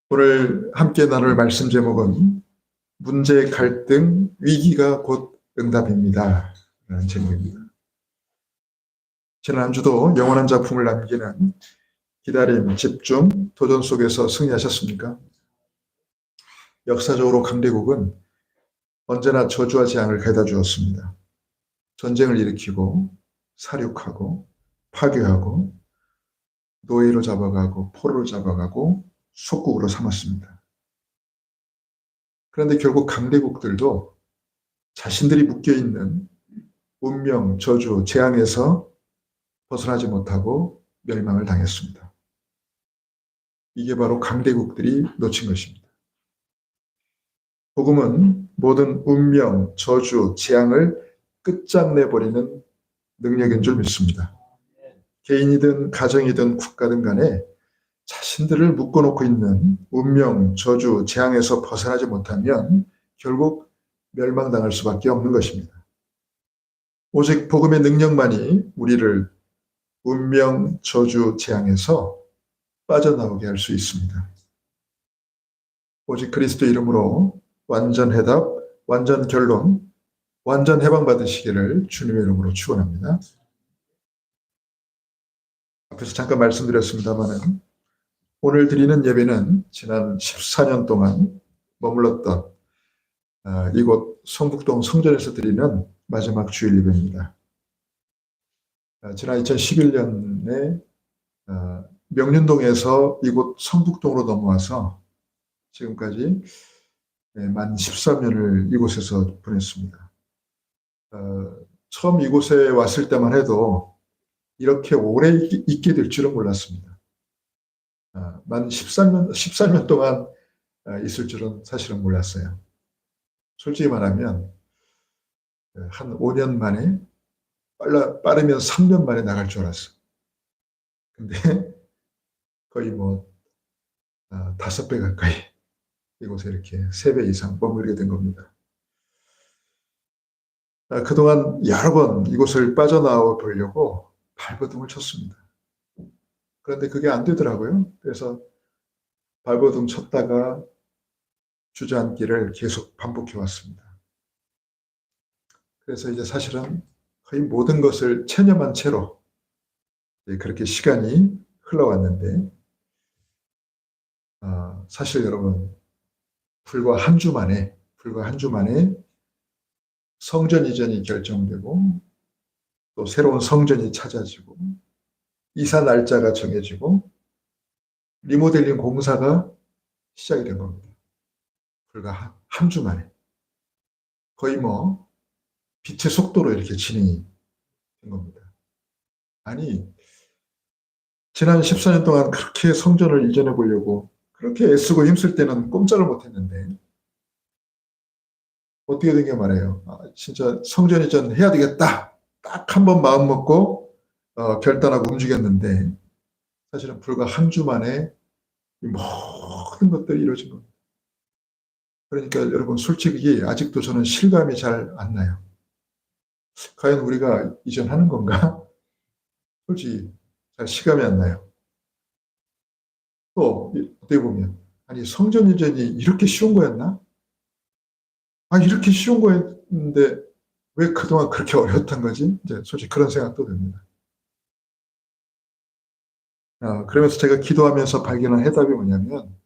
오늘 함께 나눌 말씀 제목은 문제, 갈등, 위기가 곧 응답입니다. 라는 제목입니다. 지난 한 주도 영원한 작품을 남기는 기다림, 집중, 도전 속에서 승리하셨습니까? 역사적으로 강대국은 언제나 저주와 재앙을 가져다 주었습니다. 전쟁을 일으키고 사륙하고 파괴하고 노예로 잡아가고 포로로 잡아가고 속국으로 삼았습니다. 그런데 결국 강대국들도 자신들이 묶여있는 운명, 저주, 재앙에서 벗어나지 못하고 멸망을 당했습니다. 이게 바로 강대국들이 놓친 것입니다. 복음은 모든 운명, 저주, 재앙을 끝장내버리는 능력인 줄 믿습니다. 개인이든 가정이든 국가든 간에 자신들을 묶어놓고 있는 운명, 저주, 재앙에서 벗어나지 못하면 결국 멸망당할 수밖에 없는 것입니다. 오직 복음의 능력만이 우리를 운명, 저주, 재앙에서 빠져나오게 할 수 있습니다. 오직 그리스도 이름으로 완전 해답, 완전 결론, 완전 해방받으시기를 주님의 이름으로 축원합니다. 앞에서 잠깐 말씀드렸습니다마는 오늘 드리는 예배는 지난 14년 동안 머물렀던 이곳 성북동 성전에서 드리는 마지막 주일 예배입니다. 지난 2011년에 명륜동에서 이곳 성북동으로 넘어와서 지금까지 만 13년을 이곳에서 보냈습니다. 처음 이곳에 왔을 때만 해도 이렇게 오래 있게 될 줄은 몰랐습니다. 만 14년 동안 있을 줄은 사실은 몰랐어요. 솔직히 말하면 한 5년 만에 빠르면 3년 만에 나갈 줄 알았어요. 근데 거의 5배 가까이 이곳에 이렇게 3배 이상 머물게 된 겁니다. 그동안 여러 번 이곳을 빠져나와 보려고 발버둥을 쳤습니다. 그런데 그게 안 되더라고요. 그래서 발버둥 쳤다가 주저앉기를 계속 반복해 왔습니다. 그래서 이제 사실은 거의 모든 것을 체념한 채로 그렇게 시간이 흘러왔는데 사실 여러분 불과 한 주 만에 성전 이전이 결정되고 또 새로운 성전이 찾아지고 이사 날짜가 정해지고 리모델링 공사가 시작이 된 겁니다. 불과 한 주 만에 거의 빛의 속도로 이렇게 진행이 된 겁니다. 아니 지난 14년 동안 그렇게 성전을 이전해 보려고 그렇게 애쓰고 힘쓸 때는 꼼짝을 못했는데 어떻게 된 게 말이에요. 진짜 성전 이전 해야 되겠다. 딱 한 번 마음 먹고 결단하고 움직였는데 사실은 불과 한 주 만에 모든 것들이 이루어진 겁니다. 그러니까 여러분 솔직히 아직도 저는 실감이 잘 안 나요. 과연 우리가 이전하는 건가? 솔직히 잘 실감이 안 나요. 또 어떻게 보면 아니 성전 이전이 이렇게 쉬운 거였나? 이렇게 쉬운 거였는데 왜 그동안 그렇게 어려웠던 거지? 이제 솔직히 그런 생각도 듭니다. 그러면서 제가 기도하면서 발견한 해답이 뭐냐면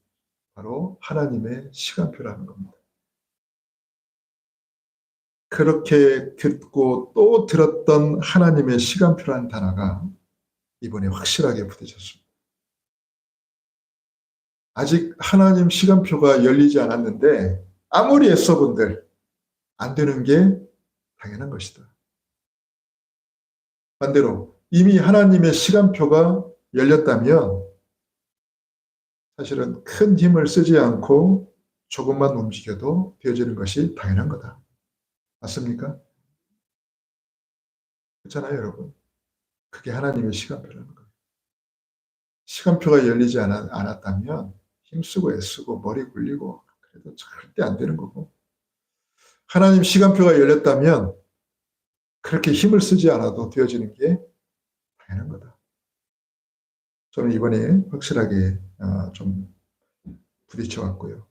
바로 하나님의 시간표라는 겁니다. 그렇게 듣고 또 들었던 하나님의 시간표라는 단어가 이번에 확실하게 부딪혔습니다. 아직 하나님 시간표가 열리지 않았는데 아무리 애써본들 안 되는 게 당연한 것이다. 반대로 이미 하나님의 시간표가 열렸다면 사실은 큰 힘을 쓰지 않고 조금만 움직여도 되어지는 것이 당연한 거다. 맞습니까? 그렇잖아요, 여러분. 그게 하나님의 시간표라는 거예요. 시간표가 열리지 않았다면 힘쓰고 애쓰고 머리 굴리고 그래도 절대 안 되는 거고 하나님 시간표가 열렸다면 그렇게 힘을 쓰지 않아도 되어지는 게 당연한 거다. 저는 이번에 확실하게 좀 부딪혀 왔고요.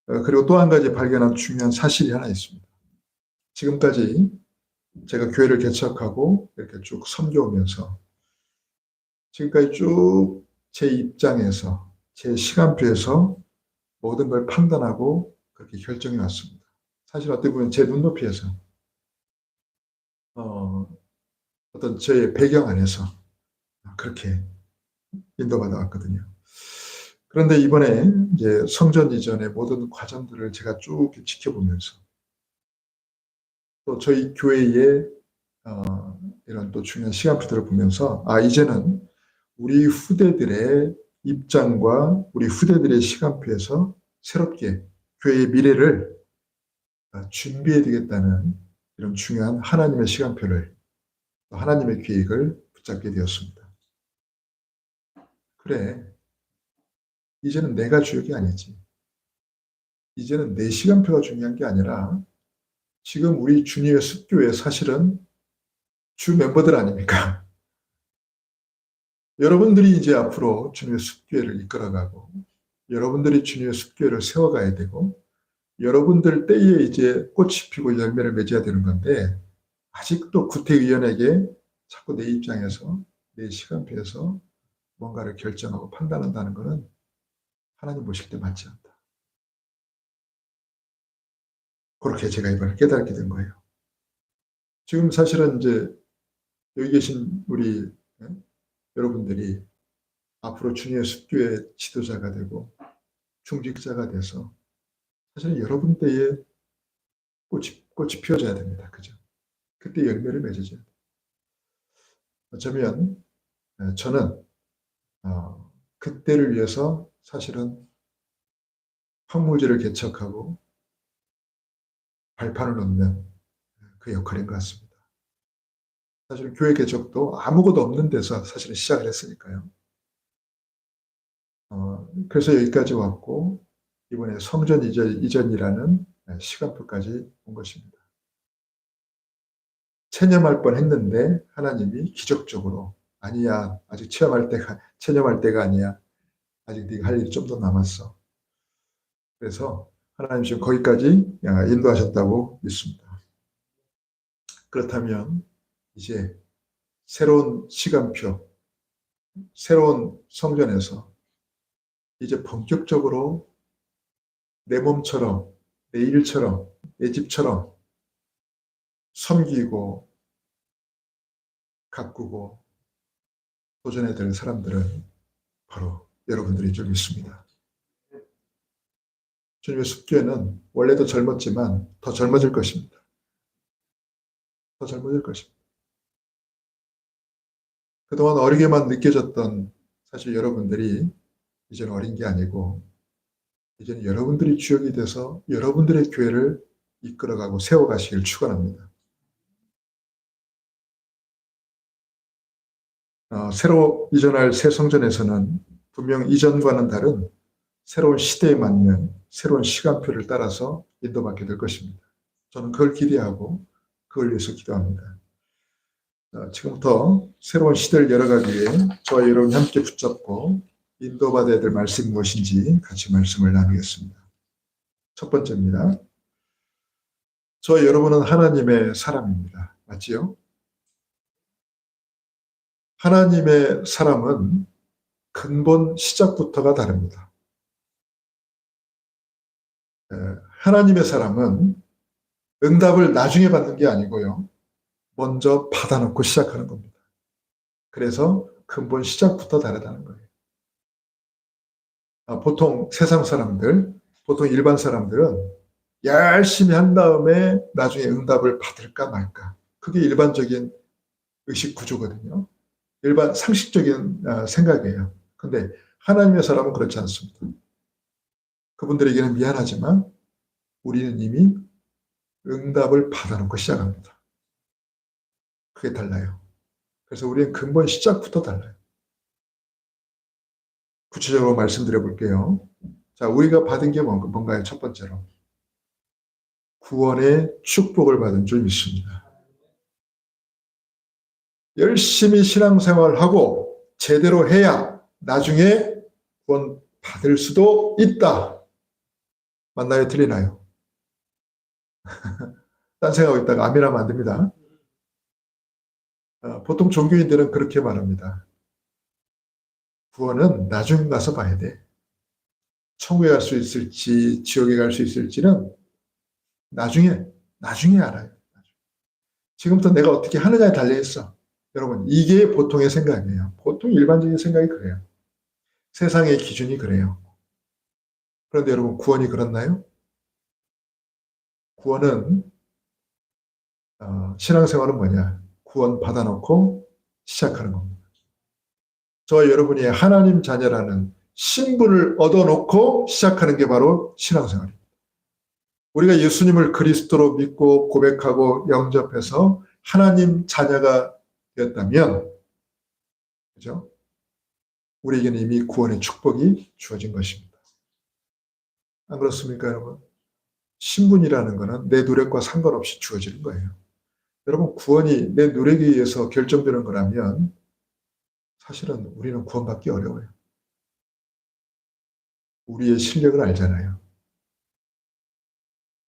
그리고 또 한 가지 발견한 중요한 사실이 하나 있습니다. 지금까지 제가 교회를 개척하고 이렇게 쭉 섬겨오면서 지금까지 쭉 제 입장에서 제 시간표에서 모든 걸 판단하고 그렇게 결정해 왔습니다. 사실 어떻게 보면 제 눈높이에서 어떤 저의 배경 안에서 그렇게 인도받아 왔거든요. 그런데 이번에 이제 성전 이전의 모든 과정들을 제가 쭉 지켜보면서 또 저희 교회의 이런 또 중요한 시간표들을 보면서 이제는 우리 후대들의 입장과 우리 후대들의 시간표에서 새롭게 교회의 미래를 준비해야 되겠다는 이런 중요한 하나님의 시간표를, 하나님의 계획을 붙잡게 되었습니다. 그래, 이제는 내가 주역이 아니지. 이제는 내 시간표가 중요한 게 아니라 지금 우리 주님의 습교회 사실은 주 멤버들 아닙니까? 여러분들이 이제 앞으로 주님의 습교회를 이끌어가고 여러분들이 주님의 습교회를 세워가야 되고 여러분들 때에 이제 꽃이 피고 열매를 맺어야 되는 건데 아직도 구태의원에게 자꾸 내 입장에서 내 시간표에서 뭔가를 결정하고 판단한다는 것은 하나님 보실 때 맞지 않다. 그렇게 제가 이번에 깨닫게 된 거예요. 지금 사실은 이제 여기 계신 우리 여러분들이 앞으로 주님의 습교의 지도자가 되고 중직자가 돼서 사실 여러분 때에 꽃이 피어져야 됩니다. 그죠? 그때 열매를 맺어줘야 돼요. 어쩌면 저는 그때를 위해서 사실은 황무지를 개척하고 발판을 놓는 그 역할인 것 같습니다. 사실은 교회 개척도 아무것도 없는 데서 사실은 시작을 했으니까요. 그래서 여기까지 왔고 이번에 성전 이전이라는 시간표까지 온 것입니다. 체념할 뻔 했는데 하나님이 기적적으로 아니야, 아직 체념할 때가 아니야. 아직 네가 할 일이 좀 더 남았어. 그래서 하나님 지금 거기까지 인도하셨다고 믿습니다. 그렇다면 이제 새로운 시간표, 새로운 성전에서 이제 본격적으로 내 몸처럼, 내 일처럼, 내 집처럼 섬기고 가꾸고 도전해야 될 사람들은 바로 여러분들이 줄 믿습니다. 주님의 습교회는 원래도 젊었지만 더 젊어질 것입니다. 더 젊어질 것입니다. 그동안 어리게만 느껴졌던 사실 여러분들이 이제는 어린 게 아니고 이제는 여러분들이 주역이 돼서 여러분들의 교회를 이끌어가고 세워가시길 축원합니다. 새로 이전할 새 성전에서는 분명 이전과는 다른 새로운 시대에 맞는 새로운 시간표를 따라서 인도받게 될 것입니다. 저는 그걸 기대하고 그걸 위해서 기도합니다. 지금부터 새로운 시대를 열어가기 위해 저와 여러분이 함께 붙잡고 인도받아야 될 말씀이 무엇인지 같이 말씀을 나누겠습니다. 첫 번째입니다. 저와 여러분은 하나님의 사람입니다. 맞지요? 하나님의 사람은 근본 시작부터가 다릅니다. 하나님의 사람은 응답을 나중에 받는 게 아니고요. 먼저 받아놓고 시작하는 겁니다. 그래서 근본 시작부터 다르다는 거예요. 보통 세상 사람들, 보통 일반 사람들은 열심히 한 다음에 나중에 응답을 받을까 말까. 그게 일반적인 의식 구조거든요. 일반 상식적인 생각이에요. 근데 하나님의 사람은 그렇지 않습니다. 그분들에게는 미안하지만 우리는 이미 응답을 받아놓고 시작합니다. 그게 달라요. 그래서 우리는 근본 시작부터 달라요. 구체적으로 말씀드려 볼게요. 자, 우리가 받은 게 뭔가요? 첫 번째로. 구원의 축복을 받은 줄 믿습니다. 열심히 신앙생활하고 제대로 해야 나중에 구원 받을 수도 있다. 맞나요? 틀리나요? 딴 생각하고 있다가 아멘하면 안 됩니다. 보통 종교인들은 그렇게 말합니다. 구원은 나중에 가서 봐야 돼. 천국에 갈 수 있을지 지옥에 갈 수 있을지는 나중에 알아요. 지금부터 내가 어떻게 하느냐에 달려있어. 여러분, 이게 보통의 생각이에요. 보통 일반적인 생각이 그래요. 세상의 기준이 그래요. 그런데 여러분, 구원이 그렇나요? 구원은 신앙생활은 뭐냐? 구원 받아놓고 시작하는 겁니다. 저와 여러분이 하나님 자녀라는 신분을 얻어놓고 시작하는 게 바로 신앙생활입니다. 우리가 예수님을 그리스도로 믿고 고백하고 영접해서 하나님 자녀가 되었다면, 그죠? 우리에게는 이미 구원의 축복이 주어진 것입니다. 안 그렇습니까, 여러분? 신분이라는 것은 내 노력과 상관없이 주어지는 거예요. 여러분, 구원이 내 노력에 의해서 결정되는 거라면 사실은 우리는 구원받기 어려워요. 우리의 실력을 알잖아요.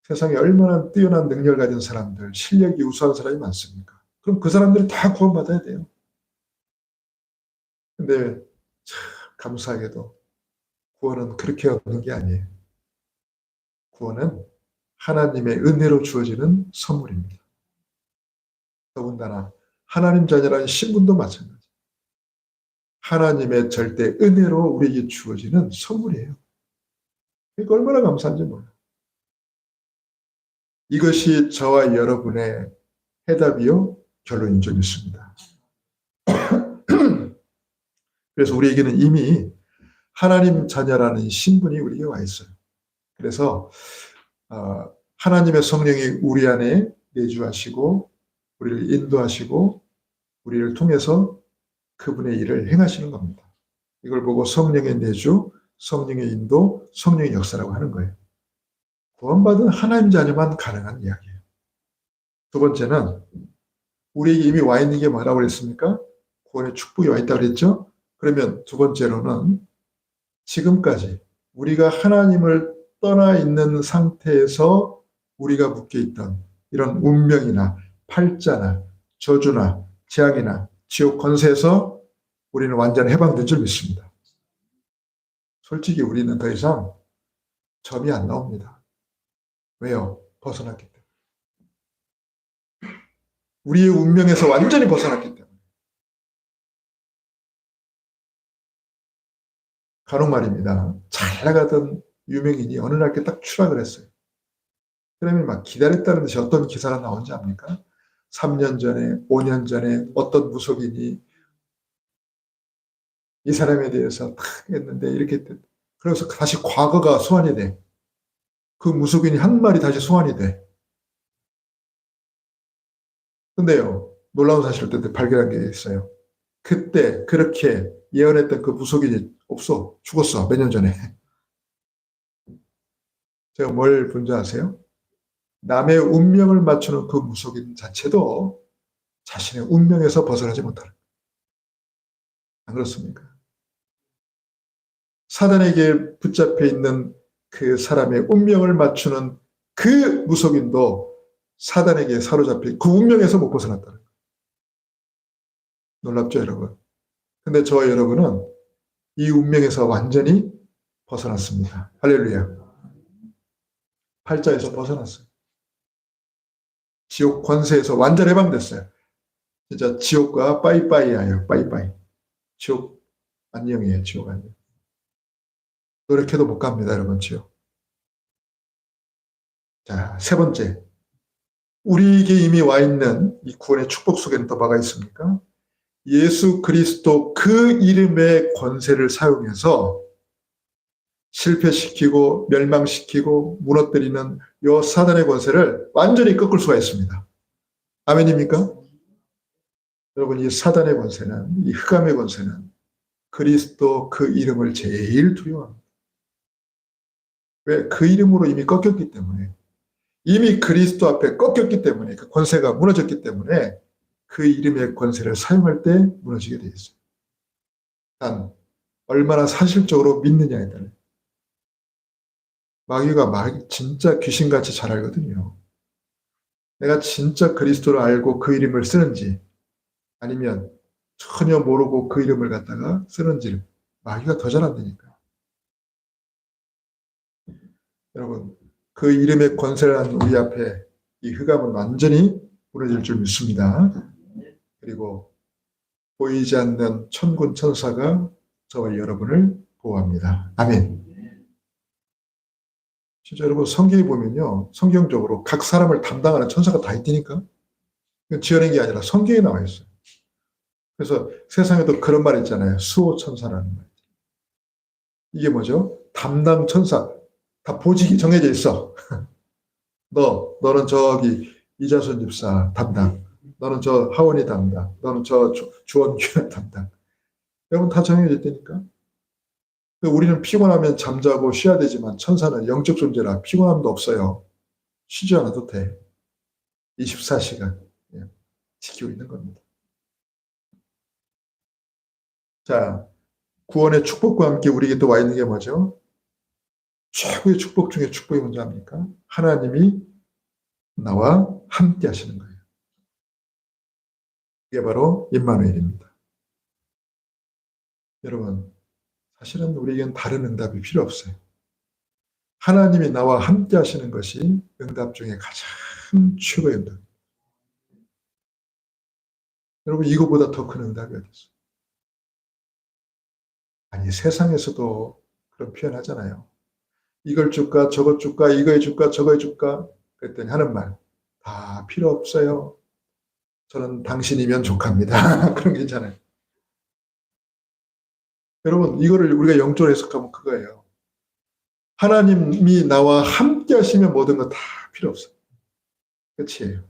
세상에 얼마나 뛰어난 능력을 가진 사람들, 실력이 우수한 사람이 많습니까? 그럼 그 사람들이 다 구원받아야 돼요. 근데 참 감사하게도 구원은 그렇게 얻는 게 아니에요. 구원은 하나님의 은혜로 주어지는 선물입니다. 더군다나 하나님 자녀라는 신분도 마찬가지. 하나님의 절대 은혜로 우리에게 주어지는 선물이에요. 그러니까 얼마나 감사한지 몰라요. 이것이 저와 여러분의 해답이요 결론인 줄 믿습니다. 그래서 우리에게는 이미 하나님 자녀라는 신분이 우리에게 와 있어요. 그래서 하나님의 성령이 우리 안에 내주하시고 우리를 인도하시고 우리를 통해서 그분의 일을 행하시는 겁니다. 이걸 보고 성령의 내주, 성령의 인도, 성령의 역사라고 하는 거예요. 구원받은 하나님 자녀만 가능한 이야기예요. 두 번째는 우리에게 이미 와 있는 게 뭐라고 그랬습니까? 구원의 축복이 와 있다고 그랬죠? 그러면 두 번째로는 지금까지 우리가 하나님을 떠나 있는 상태에서 우리가 묶여 있던 이런 운명이나 팔자나 저주나 재앙이나 지옥 권세에서 우리는 완전히 해방된 줄 믿습니다. 솔직히 우리는 더 이상 점이 안 나옵니다. 왜요? 벗어났기 때문에. 우리의 운명에서 완전히 벗어났기 때문에. 간혹 말입니다. 잘 나가던 유명인이 어느 날 딱 추락을 했어요. 그러면 막 기다렸다는 듯이 어떤 기사가 나온지 압니까? 3년 전에, 5년 전에 어떤 무속인이 이 사람에 대해서 탁 했는데 이렇게 그래서 다시 과거가 소환이 돼. 그 무속인이 한 말이 다시 소환이 돼. 근데요, 놀라운 사실을 그때 발견한 게 있어요. 그때 그렇게 예언했던 그 무속인이 없어. 죽었어. 몇 년 전에. 제가 뭘 본 줄 아세요? 남의 운명을 맞추는 그 무속인 자체도 자신의 운명에서 벗어나지 못하는. 안 그렇습니까? 사단에게 붙잡혀 있는 그 사람의 운명을 맞추는 그 무속인도 사단에게 사로잡혀 그 운명에서 못 벗어났다는 거예요. 놀랍죠, 여러분? 근데 저와 여러분은 이 운명에서 완전히 벗어났습니다. 할렐루야. 팔자에서 벗어났어요. 지옥 권세에서 완전 해방됐어요. 진짜 지옥과 빠이빠이예요. 빠이빠이. 지옥 안녕이에요. 지옥 안녕. 노력해도 못 갑니다, 여러분. 지옥. 자, 세 번째. 우리에게 이미 와 있는 이 구원의 축복 속에는 또 뭐가 있습니까? 예수 그리스도 그 이름의 권세를 사용해서 실패시키고 멸망시키고 무너뜨리는 요 사단의 권세를 완전히 꺾을 수가 있습니다. 아멘입니까? 여러분, 이 사단의 권세는, 이 흑암의 권세는 그리스도 그 이름을 제일 두려워합니다. 왜? 그 이름으로 이미 꺾였기 때문에. 이미 그리스도 앞에 꺾였기 때문에, 그 권세가 무너졌기 때문에 그 이름의 권세를 사용할 때 무너지게 되어 있어요. 단, 얼마나 사실적으로 믿느냐에 따라. 마귀가 진짜 귀신같이 잘 알거든요. 내가 진짜 그리스도를 알고 그 이름을 쓰는지 아니면 전혀 모르고 그 이름을 갖다가 쓰는지를 마귀가 더 잘 안다니까. 여러분, 그 이름의 권세를 한 우리 앞에 이 흑암은 완전히 무너질 줄 믿습니다. 그리고 보이지 않는 천군 천사가 저와 여러분을 보호합니다. 아멘. 진짜 여러분 성경에 보면요, 성경적으로 각 사람을 담당하는 천사가 다 있다니까. 지어낸 게 아니라 성경에 나와 있어요. 그래서 세상에도 그런 말 있잖아요. 수호천사라는 말. 이게 뭐죠? 담당 천사. 다 보직이 정해져 있어. 너는 저기 이자손 집사 담당. 너는 저 하원이 담당. 너는 저 주원규 담당. 여러분 다 정해져 있다니까. 우리는 피곤하면 잠자고 쉬어야 되지만 천사는 영적 존재라 피곤함도 없어요. 쉬지 않아도 돼. 24시간 지키고 있는 겁니다. 자, 구원의 축복과 함께 우리에게 또 와 있는 게 뭐죠? 최고의 축복 중에 축복이 뭔지 압니까? 하나님이 나와 함께 하시는 거예요. 이게 바로 임마누엘입니다. 여러분, 사실은 우리에겐 다른 응답이 필요 없어요. 하나님이 나와 함께 하시는 것이 응답 중에 가장 최고의 응답입니다. 여러분, 이거보다 더 큰 응답이 어디 있어요? 아니, 세상에서도 그런 표현 하잖아요. 이걸 줄까, 저것 줄까, 이거 해줄까, 저거 해줄까? 그랬더니 하는 말, 다 필요 없어요. 저는 당신이면 족합니다. 그런 게 있잖아요. 여러분, 이거를 우리가 영적으로 해석하면 그거예요. 하나님이 나와 함께 하시면 모든 거 다 필요 없어요. 끝이에요.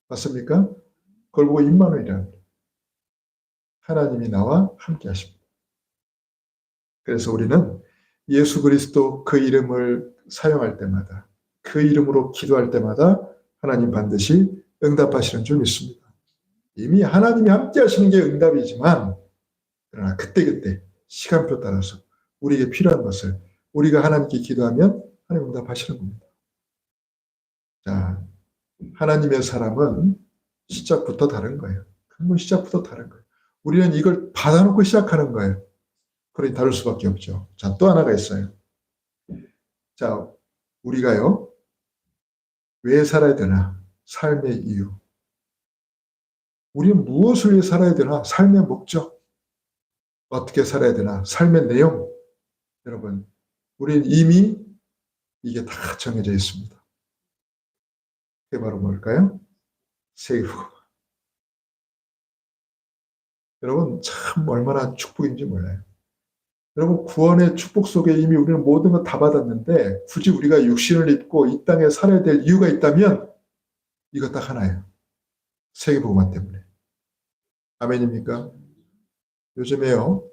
맞습니까? 그걸 보고 임마누엘이라는 거예요. 하나님이 나와 함께 하십니다. 그래서 우리는 예수 그리스도 그 이름을 사용할 때마다, 그 이름으로 기도할 때마다 하나님 반드시 응답하시는 줄 믿습니다. 이미 하나님이 함께 하시는 게 응답이지만, 그러나 그때그때 시간표 따라서 우리에게 필요한 것을 우리가 하나님께 기도하면 하나님 응답하시는 겁니다. 자, 하나님의 사람은 시작부터 다른 거예요. 근본 시작부터 다른 거예요. 우리는 이걸 받아놓고 시작하는 거예요. 그러니 다를 수밖에 없죠. 자, 또 하나가 있어요. 자, 우리가요, 왜 살아야 되나? 삶의 이유. 우리는 무엇을 위해 살아야 되나? 삶의 목적. 어떻게 살아야 되나? 삶의 내용. 여러분, 우리는 이미 이게 다 정해져 있습니다. 그게 바로 뭘까요? 세계복음. 여러분, 참 얼마나 축복인지 몰라요. 여러분, 구원의 축복 속에 이미 우리는 모든 걸 다 받았는데 굳이 우리가 육신을 입고 이 땅에 살아야 될 이유가 있다면 이거 딱 하나예요. 세계복음화 때문에. 아멘입니까? 요즘에요,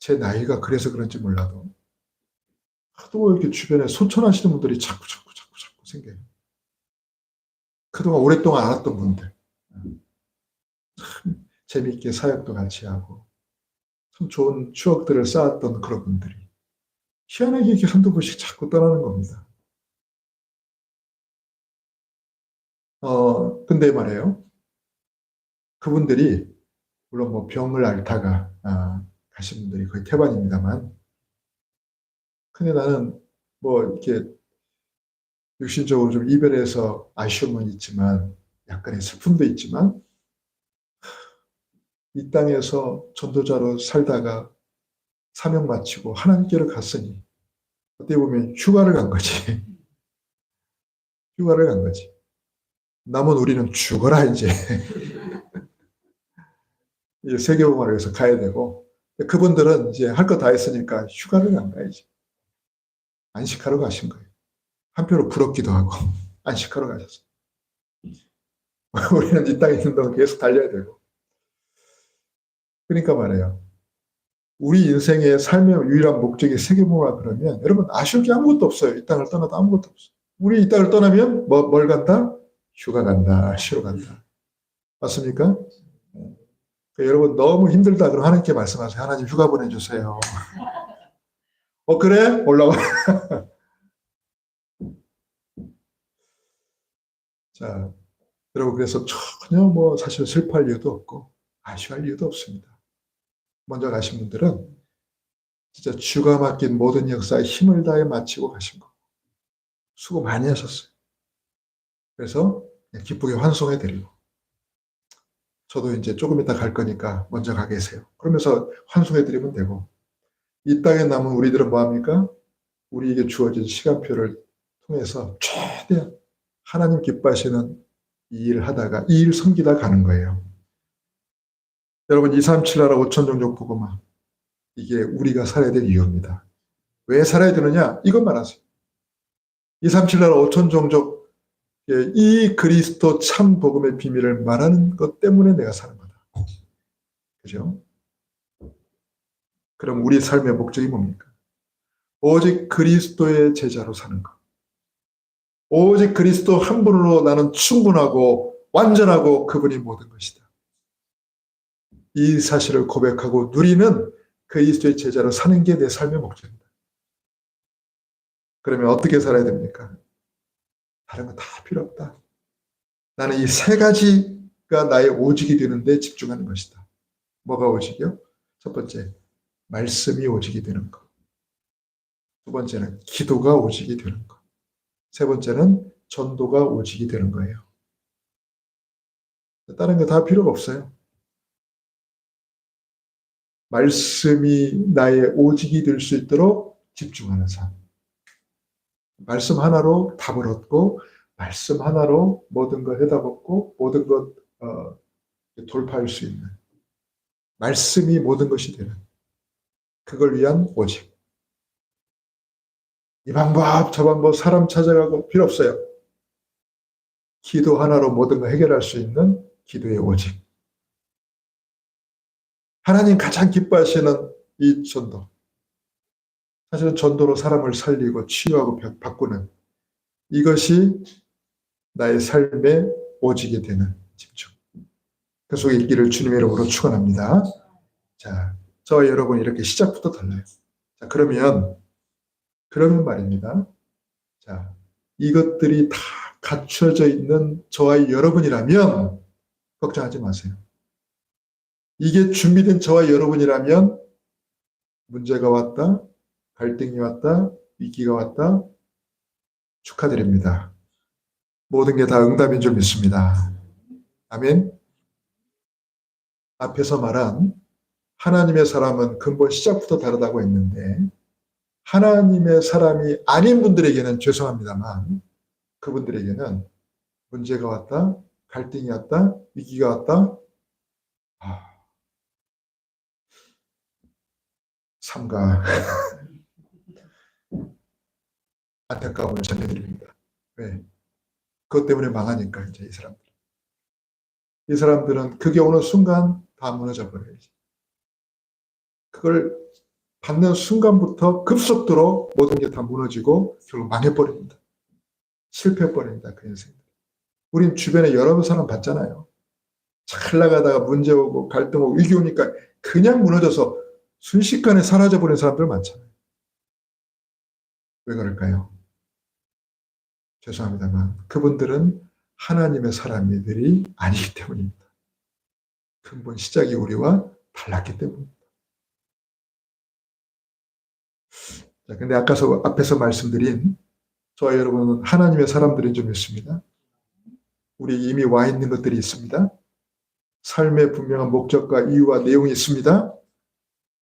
제 나이가 그래서 그런지 몰라도 하도 이렇게 주변에 소천하시는 분들이 자꾸 생겨요. 그동안 오랫동안 알았던 분들. 참 재미있게 사역도 같이 하고 참 좋은 추억들을 쌓았던 그런 분들이 희한하게 이렇게 한두 번씩 자꾸 떠나는 겁니다. 근데 말이에요. 그분들이 물론 뭐 병을 앓다가 가신 분들이 거의 태반입니다만, 근데 나는 뭐 이렇게 육신적으로 좀 이별해서 아쉬움은 있지만 약간의 슬픔도 있지만 이 땅에서 전도자로 살다가 사명 마치고 하나님께로 갔으니 어떻게 보면 휴가를 간 거지. 휴가를 간 거지. 남은 우리는 죽어라 이제. 세계복음화를 위해서 가야 되고, 그분들은 이제 할 거 다 했으니까 휴가를 간 거야 이제. 안식하러 가신 거예요. 한편으로 부럽기도 하고 안식하러 가셨어요. 우리는 이 땅에 있는 동안 계속 달려야 되고. 그러니까 말이에요. 우리 인생의 삶의 유일한 목적이 세계복음화 그러면 여러분 아쉬울 게 아무것도 없어요. 이 땅을 떠나도 아무것도 없어요. 우리 이 땅을 떠나면 뭘 간다? 휴가 간다. 쉬러 간다. 맞습니까? 여러분 너무 힘들다 그러면 하나님께 말씀하세요. 하나님 휴가 보내주세요. 그래? 올라와. 자, 여러분 그래서 전혀 사실 슬퍼할 이유도 없고 아쉬워할 이유도 없습니다. 먼저 가신 분들은 진짜 주가 맡긴 모든 역사에 힘을 다해 마치고 가신 거. 수고 많이 하셨어요. 그래서 기쁘게 환송해 드리고 저도 이제 조금 이따 갈 거니까 먼저 가 계세요. 그러면서 환송해 드리면 되고 이 땅에 남은 우리들은 뭐합니까? 우리에게 주어진 시간표를 통해서 최대한 하나님 기뻐하시는 이 일을 하다가 이 일 섬기다 가는 거예요. 여러분 237 나라 5천 종족 복음화 이게 우리가 살아야 될 이유입니다. 왜 살아야 되느냐? 이것만 하세요. 237 나라 5천 종족 이 그리스도 참 복음의 비밀을 말하는 것 때문에 내가 사는 거다. 그죠? 그럼 우리 삶의 목적이 뭡니까? 오직 그리스도의 제자로 사는 것. 오직 그리스도 한 분으로 나는 충분하고 완전하고 그분이 모든 것이다. 이 사실을 고백하고 누리는 그리스도의 제자로 사는 게 내 삶의 목적입니다. 그러면 어떻게 살아야 됩니까? 다른 거 다 필요 없다. 나는 이 세 가지가 나의 오직이 되는 데 집중하는 것이다. 뭐가 오직이요? 첫 번째, 말씀이 오직이 되는 것. 두 번째는 기도가 오직이 되는 것. 세 번째는 전도가 오직이 되는 거예요. 다른 거 다 필요가 없어요. 말씀이 나의 오직이 될 수 있도록 집중하는 삶. 말씀 하나로 답을 얻고 말씀 하나로 모든 걸 해답없고 모든 것 돌파할 수 있는 말씀이 모든 것이 되는 그걸 위한 오직. 이 방법 저 방법 사람 찾아가고 필요 없어요. 기도 하나로 모든 걸 해결할 수 있는 기도의 오직. 하나님 가장 기뻐하시는 이 전도. 사실은 전도로 사람을 살리고 치유하고 바꾸는 이것이 나의 삶의 오직이 되는 집중. 그 속에 있기를 주님의 이름으로 축원합니다. 자, 저와 여러분 이렇게 시작부터 달라요. 자, 그러면 말입니다. 자, 이것들이 다 갖춰져 있는 저와 여러분이라면 걱정하지 마세요. 이게 준비된 저와 여러분이라면 문제가 왔다, 갈등이 왔다, 위기가 왔다, 축하드립니다. 모든 게 다 응답인 줄 믿습니다. 아멘. 앞에서 말한 하나님의 사람은 근본 시작부터 다르다고 했는데 하나님의 사람이 아닌 분들에게는 죄송합니다만 그분들에게는 문제가 왔다, 갈등이 왔다, 위기가 왔다, 삼가 안타까움을 전해드립니다. 왜? 그것 때문에 망하니까 이제 이 사람들은 그게 오는 순간 다 무너져 버려야지. 그걸 받는 순간부터 급속도로 모든 게 다 무너지고 결국 망해버립니다. 실패해버립니다. 그 인생. 우린 주변에 여러 사람 봤잖아요. 잘 나가다가 문제 오고 갈등 오고 위기 오니까 그냥 무너져서 순식간에 사라져버린 사람들 많잖아요. 왜 그럴까요? 죄송합니다만 그분들은 하나님의 사람들이 아니기 때문입니다. 근본 시작이 우리와 달랐기 때문입니다. 자, 근데 앞에서 말씀드린 저와 여러분은 하나님의 사람들인 줄 믿습니다. 우리 이미 와 있는 것들이 있습니다. 삶의 분명한 목적과 이유와 내용이 있습니다.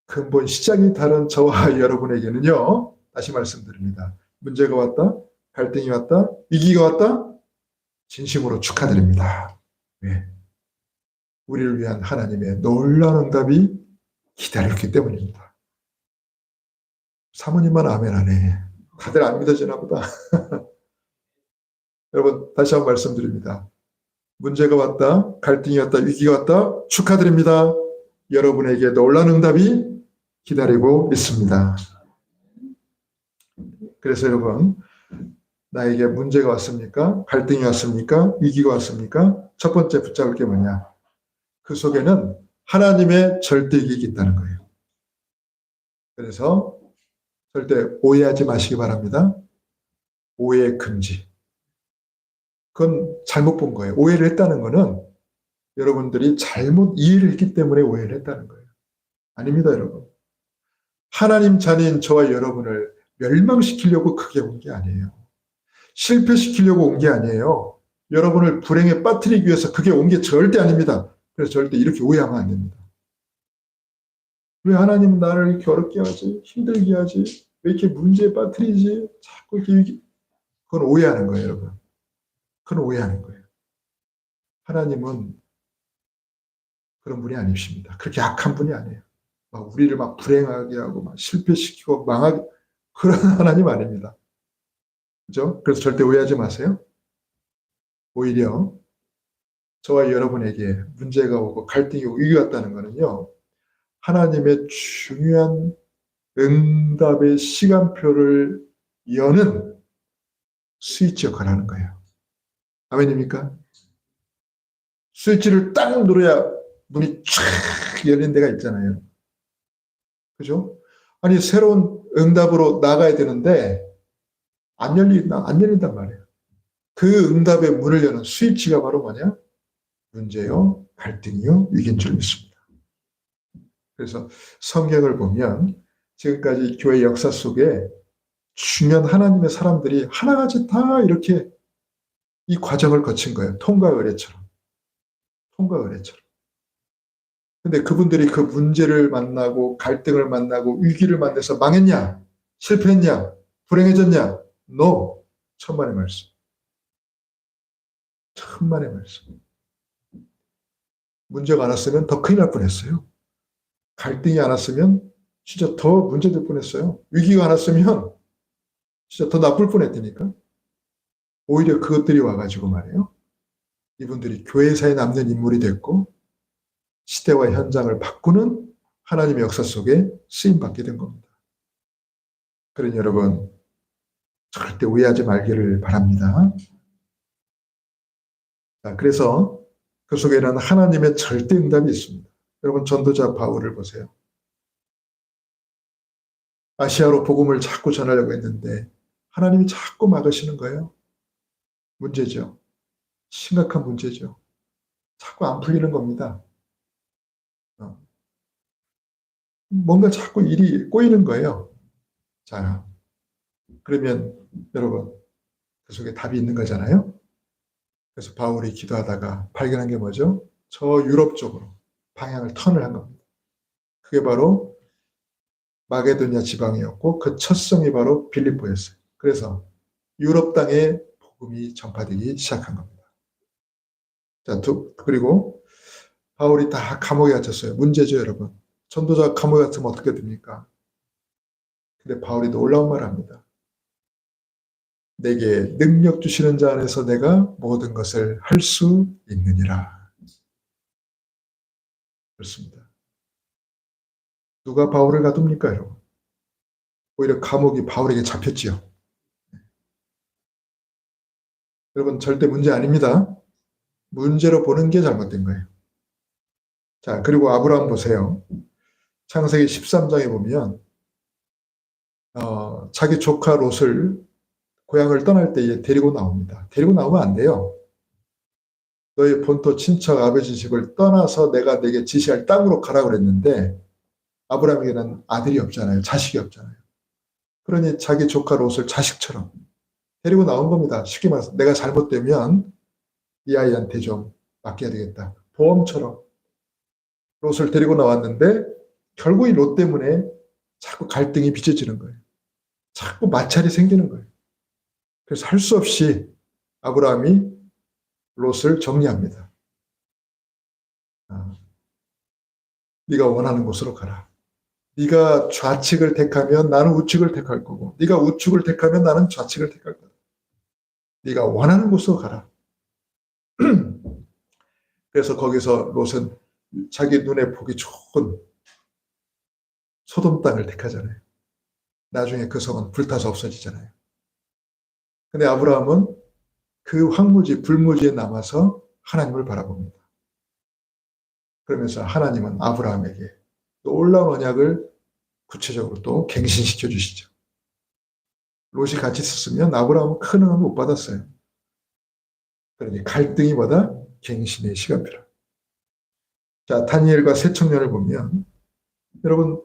근본 시작이 다른 저와 여러분에게는요. 다시 말씀드립니다. 문제가 왔다. 갈등이 왔다. 위기가 왔다. 진심으로 축하드립니다. 왜? 우리를 위한 하나님의 놀라운 응답이 기다렸기 때문입니다. 사모님만 아멘 안 해. 다들 안 믿어지나 보다. 여러분 다시 한번 말씀드립니다. 문제가 왔다. 갈등이 왔다. 위기가 왔다. 축하드립니다. 여러분에게 놀라운 응답이 기다리고 있습니다. 그래서 여러분 나에게 문제가 왔습니까? 갈등이 왔습니까? 위기가 왔습니까? 첫 번째 붙잡을 게 뭐냐? 그 속에는 하나님의 절대 이익이 있다는 거예요. 그래서 절대 오해하지 마시기 바랍니다. 오해 금지. 그건 잘못 본 거예요. 오해를 했다는 거는 여러분들이 잘못 이해를 했기 때문에 오해를 했다는 거예요. 아닙니다, 여러분. 하나님 자녀인 저와 여러분을 멸망시키려고 그게 온 게 아니에요. 실패시키려고 온 게 아니에요. 여러분을 불행에 빠뜨리기 위해서 그게 온 게 절대 아닙니다. 그래서 절대 이렇게 오해하면 안 됩니다. 왜 하나님은 나를 이렇게 어렵게 하지? 힘들게 하지? 왜 이렇게 문제에 빠뜨리지? 자꾸 이렇게. 그건 오해하는 거예요, 여러분. 그건 오해하는 거예요. 하나님은 그런 분이 아니십니다. 그렇게 악한 분이 아니에요. 막 우리를 막 불행하게 하고 막 실패시키고 망하게, 그런 하나님 아닙니다. 그죠? 그래서 절대 오해하지 마세요. 오히려 저와 여러분에게 문제가 오고 갈등이 오고 위기가 왔다는 거는요, 하나님의 중요한 응답의 시간표를 여는 스위치 역할을 하는 거예요. 아멘입니까? 스위치를 딱 누르야 문이 쫙 열린 데가 있잖아요. 그죠? 아니, 새로운 응답으로 나가야 되는데 안 열린단 말이에요. 그 응답의 문을 여는 스위치가 바로 뭐냐? 문제요, 갈등이요, 위기인 줄 믿습니다. 그래서 성경을 보면 지금까지 교회 역사 속에 중요한 하나님의 사람들이 하나같이 다 이렇게 이 과정을 거친 거예요. 통과 의례처럼. 통과 의례처럼. 근데 그분들이 그 문제를 만나고 갈등을 만나고 위기를 만나서 망했냐? 실패했냐? 불행해졌냐? No. 천만의 말씀. 천만의 말씀. 문제가 안 왔으면 더 큰일 날 뻔했어요. 갈등이 안 왔으면 진짜 더 문제될 뻔했어요. 위기가 안 왔으면 진짜 더 나쁠 뻔했다니까. 오히려 그것들이 와가지고 말이에요. 이분들이 교회사에 남는 인물이 됐고 시대와 현장을 바꾸는 하나님의 역사 속에 쓰임받게 된 겁니다. 그러니 여러분 절대 오해하지 말기를 바랍니다. 자, 그래서 그 속에는 하나님의 절대 응답이 있습니다. 여러분 전도자 바울을 보세요. 아시아로 복음을 자꾸 전하려고 했는데 하나님이 자꾸 막으시는 거예요. 문제죠. 심각한 문제죠. 자꾸 안 풀리는 겁니다. 뭔가 자꾸 일이 꼬이는 거예요. 자, 그러면 여러분 그 속에 답이 있는 거잖아요. 그래서 바울이 기도하다가 발견한 게 뭐죠? 저 유럽 쪽으로 방향을 턴을 한 겁니다. 그게 바로 마게도니아 지방이었고 그 첫 성이 바로 빌립보였어요. 그래서 유럽 땅에 복음이 전파되기 시작한 겁니다. 자, 그리고 바울이 다 감옥에 갇혔어요. 문제죠, 여러분. 전도자 감옥에 갇히면 어떻게 됩니까? 근데 바울이 놀라운 말을 합니다. 내게 능력 주시는 자 안에서 내가 모든 것을 할 수 있느니라. 그렇습니다. 누가 바울을 가둡니까, 여러분? 오히려 감옥이 바울에게 잡혔지요. 여러분 절대 문제 아닙니다. 문제로 보는 게 잘못된 거예요. 자, 그리고 아브라함 보세요. 창세기 13장에 보면 자기 조카 롯을 고향을 떠날 때에 데리고 나옵니다. 데리고 나오면 안 돼요. 너의 본토 친척 아버지 집을 떠나서 내가 내게 지시할 땅으로 가라고 그랬는데 아브라함에게는 아들이 없잖아요. 자식이 없잖아요. 그러니 자기 조카 롯을 자식처럼 데리고 나온 겁니다. 쉽게 말해서 내가 잘못되면 이 아이한테 좀 맡겨야 되겠다. 보험처럼 롯을 데리고 나왔는데 결국 이 롯 때문에 자꾸 갈등이 빚어지는 거예요. 자꾸 마찰이 생기는 거예요. 그래서 할 수 없이 아브라함이 롯을 정리합니다. 네가 원하는 곳으로 가라. 네가 좌측을 택하면 나는 우측을 택할 거고 네가 우측을 택하면 나는 좌측을 택할 거다. 네가 원하는 곳으로 가라. 그래서 거기서 롯은 자기 눈에 보기 좋은 소돔 땅을 택하잖아요. 나중에 그 성은 불타서 없어지잖아요. 근데 아브라함은 그 황무지, 불무지에 남아서 하나님을 바라봅니다. 그러면서 하나님은 아브라함에게 놀라운 언약을 구체적으로 또 갱신시켜 주시죠. 롯이 같이 있었으면 아브라함은 큰 응을 못 받았어요. 그러니 갈등이 보다 갱신의 시간표라. 자, 다니엘과 새 청년을 보면, 여러분,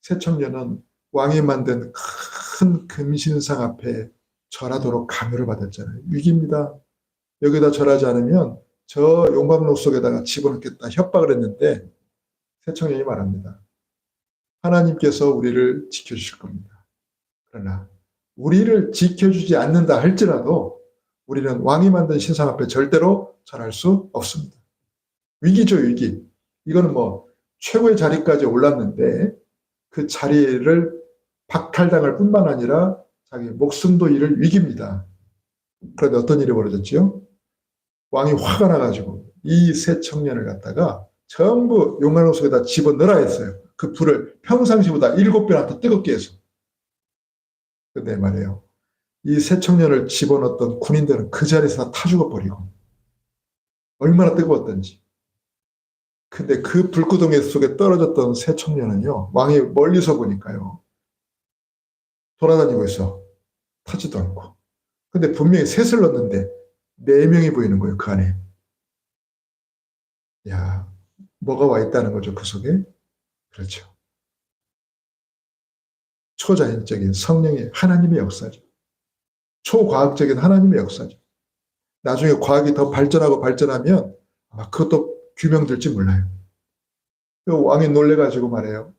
새 청년은 왕이 만든 큰 금신상 앞에 절하도록 강요를 받았잖아요. 위기입니다. 여기다 절하지 않으면 저 용광로 속에다가 집어넣겠다 협박을 했는데, 새 청년이 말합니다. 하나님께서 우리를 지켜주실 겁니다. 그러나 우리를 지켜주지 않는다 할지라도 우리는 왕이 만든 신상 앞에 절대로 절할 수 없습니다. 위기죠, 위기. 이거는 뭐 최고의 자리까지 올랐는데 그 자리를 박탈당할 뿐만 아니라 자기 목숨도 잃을 위기입니다. 그런데 어떤 일이 벌어졌죠? 왕이 화가 나가지고 이 세 청년을 갖다가 전부 용광로 속에다 집어넣으라 했어요. 그 불을 평상시보다 7배나 더 뜨겁게 해서. 근데 말이에요. 이 세 청년을 집어넣었던 군인들은 그 자리에서 다 타 죽어버리고 얼마나 뜨거웠던지. 근데 그 불구덩이 속에 떨어졌던 세 청년은요. 왕이 멀리서 보니까요. 돌아다니고 있어. 타지도 않고. 근데 분명히 셋을 넣었는데 4명이 보이는 거예요. 그 안에. 야, 뭐가 와 있다는 거죠. 그 속에. 그렇죠. 초자연적인 성령의 하나님의 역사죠. 초과학적인 하나님의 역사죠. 나중에 과학이 더 발전하고 발전하면 아마 그것도 규명될지 몰라요. 왕이 놀래가지고 말해요.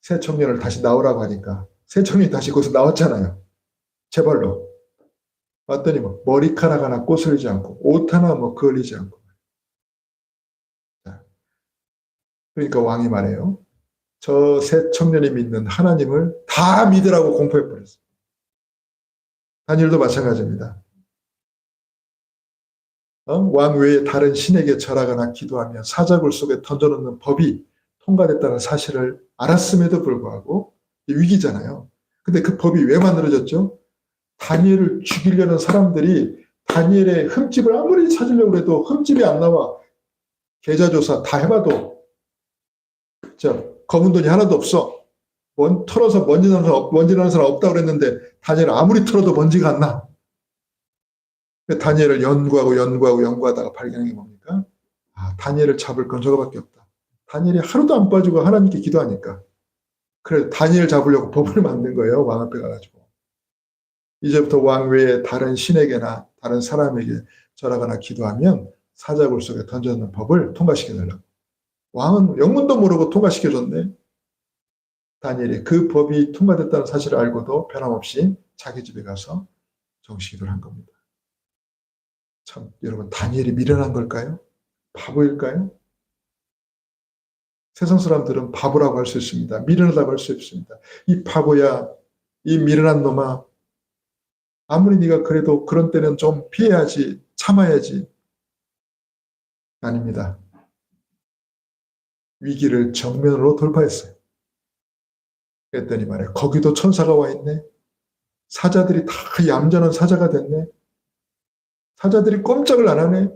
새 청년을 다시 나오라고 하니까 새 청년이 다시 거기서 나왔잖아요. 제발로. 왔더니 뭐 머리카락 하나 꼬슬리지 않고 옷 하나 뭐 그을리지 않고. 그러니까 왕이 말해요. 저 새 청년이 믿는 하나님을 다 믿으라고 공포해버렸어요. 다니엘도 마찬가지입니다. 왕 외에 다른 신에게 절하거나 기도하며 사자굴 속에 던져놓는 법이 통과됐다는 사실을 알았음에도 불구하고 위기잖아요. 근데 그 법이 왜 만들어졌죠? 다니엘을 죽이려는 사람들이 다니엘의 흠집을 아무리 찾으려고 해도 흠집이 안 나와. 계좌조사 다 해봐도 검은 돈이 하나도 없어. 털어서 먼지 나는 사람 없다고 그랬는데 다니엘은 아무리 털어도 먼지가 안 나. 다니엘을 연구하다가 발견한 게 뭡니까? 다니엘을 잡을 건 저거밖에 없다. 다니엘이 하루도 안 빠지고 하나님께 기도하니까. 그래서 다니엘 잡으려고 법을 만든 거예요. 왕 앞에 가가지고. 이제부터 왕 외에 다른 신에게나 다른 사람에게 절하거나 기도하면 사자굴 속에 던져놓는 법을 통과시켜달라고. 왕은 영문도 모르고 통과시켜줬네. 다니엘이 그 법이 통과됐다는 사실을 알고도 변함없이 자기 집에 가서 정식기도를 한 겁니다. 참 여러분 다니엘이 미련한 걸까요? 바보일까요? 세상 사람들은 바보라고 할 수 있습니다. 미련하다고 할 수 있습니다. 이 바보야, 이 미련한 놈아, 아무리 네가 그래도 그런 때는 좀 피해야지, 참아야지. 아닙니다. 위기를 정면으로 돌파했어요. 그랬더니 말이야, 거기도 천사가 와 있네. 사자들이 다 얌전한 사자가 됐네. 사자들이 꼼짝을 안 하네.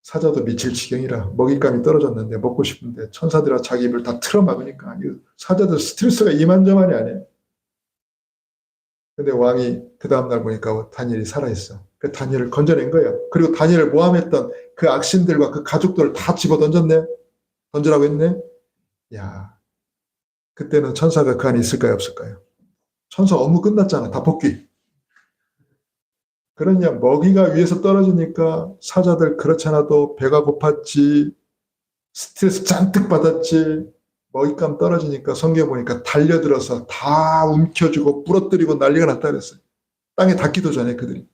사자도 미칠 지경이라 먹잇감이 떨어졌는데 먹고 싶은데 천사들아 자기 입을 다 틀어막으니까 사자들 스트레스가 이만저만이 아니에요. 근데 왕이 그 다음날 보니까 다니엘이 살아있어. 그 다니엘을 건져낸 거예요. 그리고 다니엘을 모함했던 그 악신들과 그 가족들을 다 집어 던졌네. 던지라고 했네. 야, 그때는 천사가 그 안에 있을까요, 없을까요? 천사 업무 끝났잖아. 다 복귀. 그러냐, 먹이가 위에서 떨어지니까 사자들 그렇지 않아도 배가 고팠지, 스트레스 잔뜩 받았지, 먹잇감 떨어지니까 성경에 보니까 달려들어서 다 움켜쥐고 부러뜨리고 난리가 났다 그랬어요. 땅에 닿기도 전에 그들이.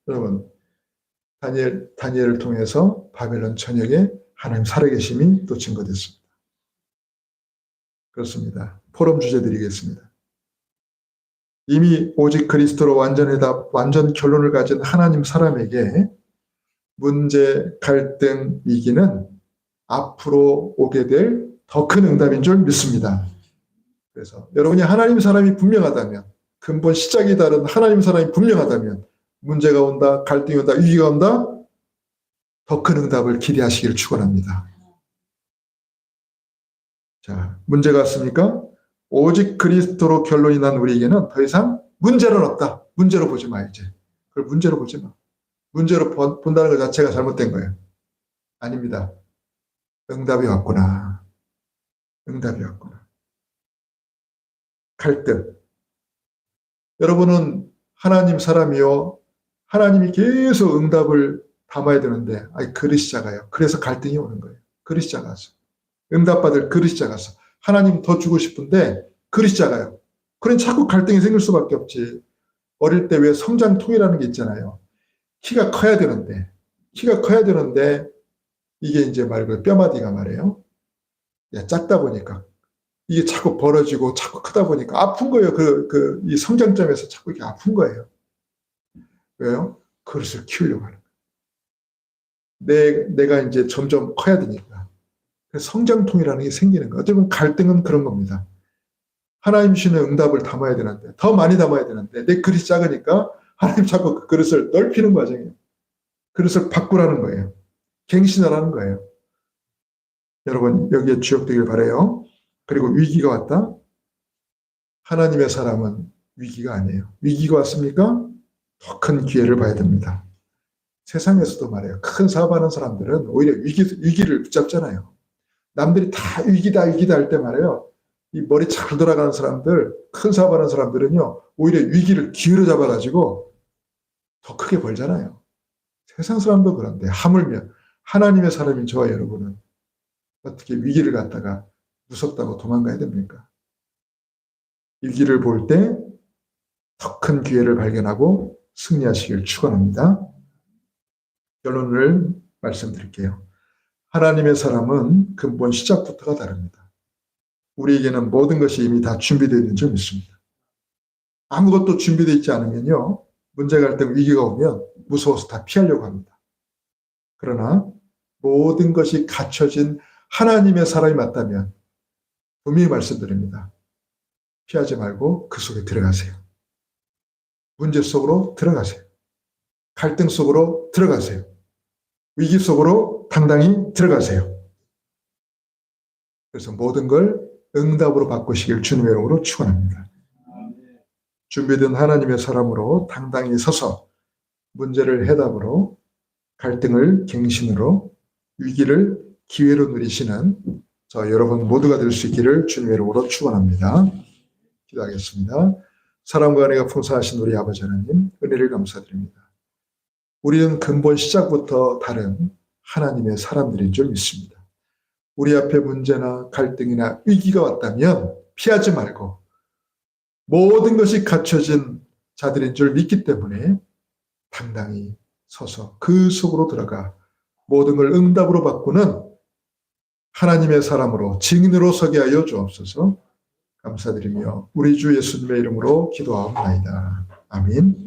여러분, 다니엘을 통해서 바벨론 전역에 하나님 살아계심이 또 증거됐습니다. 그렇습니다. 포럼 주제 드리겠습니다. 이미 오직 그리스도로 완전 결론을 가진 하나님 사람에게 문제, 갈등, 위기는 앞으로 오게 될 더 큰 응답인 줄 믿습니다. 그래서 여러분이 하나님 사람이 분명하다면, 근본 시작이 다른 하나님 사람이 분명하다면 문제가 온다, 갈등이 온다, 위기가 온다, 더 큰 응답을 기대하시길 축원합니다. 자, 문제가 왔습니까? 오직 그리스도로 결론이 난 우리에게는 더 이상 문제는 없다. 문제로 보지 마, 이제. 그걸 문제로 보지 마. 문제로 본다는 것 자체가 잘못된 거예요. 아닙니다. 응답이 왔구나. 응답이 왔구나. 갈등. 여러분은 하나님 사람이요. 하나님이 계속 응답을 담아야 되는데, 그릇이 작아요. 그래서 갈등이 오는 거예요. 그릇이 작아서. 응답받을 그릇이 작아서. 하나님 더 주고 싶은데, 그릇이 작아요. 그럼 자꾸 갈등이 생길 수밖에 없지. 어릴 때 왜 성장통이라는 게 있잖아요. 키가 커야 되는데, 이게 이제 말고 뼈마디가 말이에요. 작다 보니까. 이게 자꾸 벌어지고 자꾸 크다 보니까 아픈 거예요. 이 성장점에서 자꾸 이게 아픈 거예요. 왜요? 그릇을 키우려고 하는 거예요. 내가 이제 점점 커야 되니까. 그래서 성장통이라는 게 생기는 거예요. 어떻게 보면 갈등은 그런 겁니다. 하나님 주시는 응답을 담아야 되는데, 더 많이 담아야 되는데, 내 그릇이 작으니까 하나님 자꾸 그 그릇을 넓히는 과정이에요. 그릇을 바꾸라는 거예요. 갱신하라는 거예요. 여러분, 여기에 주역되길 바라요. 그리고 위기가 왔다? 하나님의 사람은 위기가 아니에요. 위기가 왔습니까? 더 큰 기회를 봐야 됩니다. 세상에서도 말해요. 큰 사업하는 사람들은 오히려 위기를 붙잡잖아요. 남들이 다 위기다 할 때 말해요. 이 머리 잘 돌아가는 사람들, 큰 사업하는 사람들은요, 오히려 위기를 기회로 잡아가지고 더 크게 벌잖아요. 세상 사람도 그런데 하물며 하나님의 사람인 저와 여러분은 어떻게 위기를 갖다가 무섭다고 도망가야 됩니까? 위기를 볼 때 더 큰 기회를 발견하고 승리하시길 축원합니다. 결론을 말씀드릴게요. 하나님의 사람은 근본 시작부터가 다릅니다. 우리에게는 모든 것이 이미 다 준비되어 있는 줄 믿습니다. 아무것도 준비되어 있지 않으면요, 문제가 갈 때 위기가 오면 무서워서 다 피하려고 합니다. 그러나 모든 것이 갖춰진 하나님의 사람이 맞다면 분명히 말씀드립니다. 피하지 말고 그 속에 들어가세요. 문제 속으로 들어가세요. 갈등 속으로 들어가세요. 위기 속으로 당당히 들어가세요. 그래서 모든 걸 응답으로 바꾸시길 주님의 이름으로 축원합니다. 준비된 하나님의 사람으로 당당히 서서 문제를 해답으로, 갈등을 갱신으로, 위기를 기회로 누리시는 저 여러분 모두가 될 수 있기를 주님의 이름으로 축원합니다. 기도하겠습니다. 사랑과 은혜가 풍성하신 우리 아버지 하나님, 은혜를 감사드립니다. 우리는 근본 시작부터 다른 하나님의 사람들인 줄 믿습니다. 우리 앞에 문제나 갈등이나 위기가 왔다면 피하지 말고 모든 것이 갖춰진 자들인 줄 믿기 때문에 당당히 서서 그 속으로 들어가 모든 걸 응답으로 바꾸는 하나님의 사람으로 증인으로 서게 하여 주옵소서. 감사드리며 우리 주 예수님의 이름으로 기도하옵나이다. 아멘.